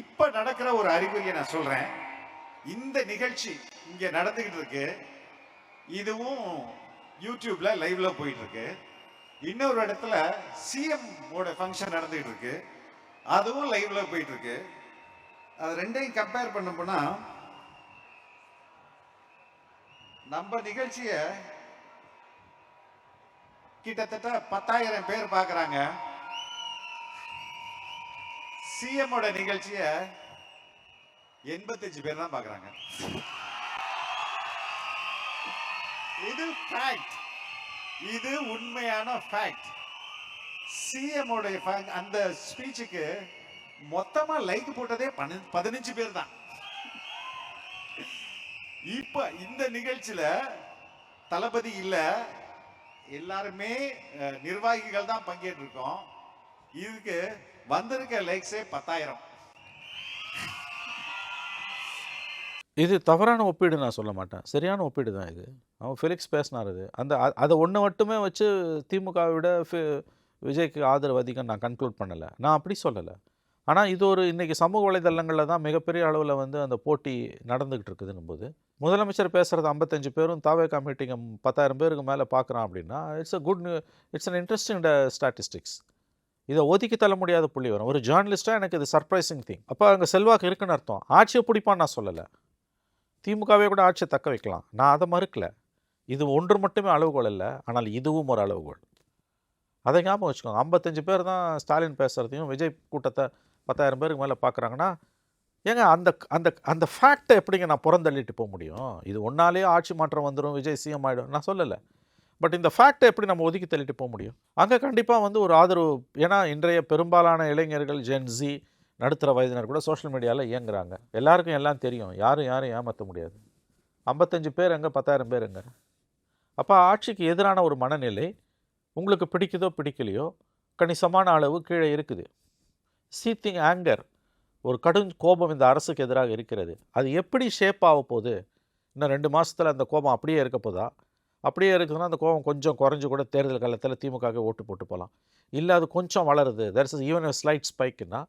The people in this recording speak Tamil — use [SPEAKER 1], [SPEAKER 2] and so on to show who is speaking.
[SPEAKER 1] இப்ப நடக்கிற ஒரு அறிகுறியை நான் சொல்றேன். இந்த நிகழ்ச்சி இங்க நடந்துகிட்டு இருக்கு. இதுவும் யூடியூப்ல லைவ்ல போயிட்டு இருக்கு. இன்னொரு இடத்துல சிஎம் ஓட ஃபங்க்ஷன் நடந்துகிட்டு இருக்கு. அதுவும் லைவ்ல போயிட்டு இருக்கு. அது ரெண்டையும் கம்பேர் பண்ணோம்னா நம்ம நிகழ்ச்சிய கிட்டத்தட்ட 10,000 பேர் பார்க்கறாங்க. சிஎம் ஓட நிகழ்ச்சிய 85 பேர் தான் பார்க்கறாங்க. இது ஃபேக்ட். இது உண்மையான ஃபேக்ட். சிஎம் உடைய அந்த ஸ்பீச்சுக்கு மொத்தமா லைக் போட்டதே 15 பேர் தான். இப்ப இந்த நிகழ்ச்சியில தளபதி இல்ல, எல்லாருமே நிர்வாகிகள் தான் பங்கேற்று இருக்கோம். இதுக்கு வந்திருக்க லைக்ஸே 10,000.
[SPEAKER 2] இது தவறான ஒப்பீடு நான் சொல்ல மாட்டேன், சரியான ஒப்பீடு தான் இது. அவன் ஃபெலிக்ஸ் பேசினார். அது அந்த அதை ஒன்று மட்டுமே வச்சு திமுகவை விட விஜய்க்கு ஆதரவு அதிகம் நான் கன்க்ளூட் பண்ணலை, நான் அப்படி சொல்லலை. ஆனால் இது ஒரு இன்றைக்கி சமூக வலைதளங்களில் தான் மிகப்பெரிய அளவில் வந்து அந்த போட்டி நடந்துக்கிட்டு இருக்குதுன்னும் போது முதலமைச்சர் பேசுகிறது 55 பேரும் தாவேகா மீட்டிங்கை 10,000 பேருக்கு மேலே பார்க்குறான் அப்படின்னா இட்ஸ் அன் இன்ட்ரெஸ்டிங் ஸ்டாட்டிஸ்டிக்ஸ். இதை ஒதுக்கி தள்ள முடியாத புள்ளி வரும். ஒரு ஜேர்னலிஸ்ட்டாக எனக்கு இது சர்ப்ரைசிங் திங். அப்போ அங்கே செல்வாக்கு இருக்குன்னு அர்த்தம். ஆட்சியை பிடிப்பான்னு நான் சொல்லலை, திமுகவே கூட ஆட்சியை தக்க வைக்கலாம், நான் அதை மறுக்கலை. இது ஒன்று மட்டுமே அளவுகோல் இல்லை, ஆனால் இதுவும் ஒரு அளவுகோல். அதை ஞாபகம் வச்சுக்கோங்க. 55 பேர் தான் ஸ்டாலின் பேசுகிறதையும் விஜய் கூட்டத்தை 10,000 பேருக்கு மேலே பார்க்குறாங்கன்னா, ஏங்க அந்த அந்த அந்த ஃபேக்டை எப்படிங்க நான் புறந்தள்ளிட்டு போக முடியும்? இது ஒன்னாலேயே ஆட்சி மாற்றம் வந்துடும், விஜய் சிஎம் ஆகிடும் நான் சொல்லலை. பட் இந்த ஃபேக்டை எப்படி நம்ம ஒதுக்கி தள்ளிட்டு போக முடியும்? அங்கே கண்டிப்பாக வந்து ஒரு ஆதரவு. ஏன்னா இன்றைய பெரும்பாலான இளைஞர்கள், ஜென்ஸி, நடுத்தர வயதினர் கூட சோஷியல் மீடியாவில் இயங்குறாங்க. எல்லாருக்கும் எல்லாம் தெரியும், யாரும் ஏமாற்ற முடியாது. 55 பேர் எங்கே, 10,000 பேர் எங்கே? அப்போ ஆட்சிக்கு எதிரான ஒரு மனநிலை உங்களுக்கு பிடிக்குதோ பிடிக்கலையோ கணிசமான அளவு கீழே இருக்குது. சீத்திங் ஆங்கர், ஒரு கடும் கோபம் இந்த அரசுக்கு எதிராக இருக்கிறது. அது எப்படி ஷேப் ஆக போகுது? இன்னும் 2 மாதத்தில் அந்த கோபம் அப்படியே இருக்க போதா? அப்படியே இருக்குதுன்னா அந்த கோபம் கொஞ்சம் குறைஞ்சு கூட தேர்தல் காலத்தில் திமுகவே ஓட்டு போட்டு போகலாம். இல்லை அது கொஞ்சம் வளருது, தேர் இஸ் ஈவன் ஸ்லைட் ஸ்பைக்குன்னா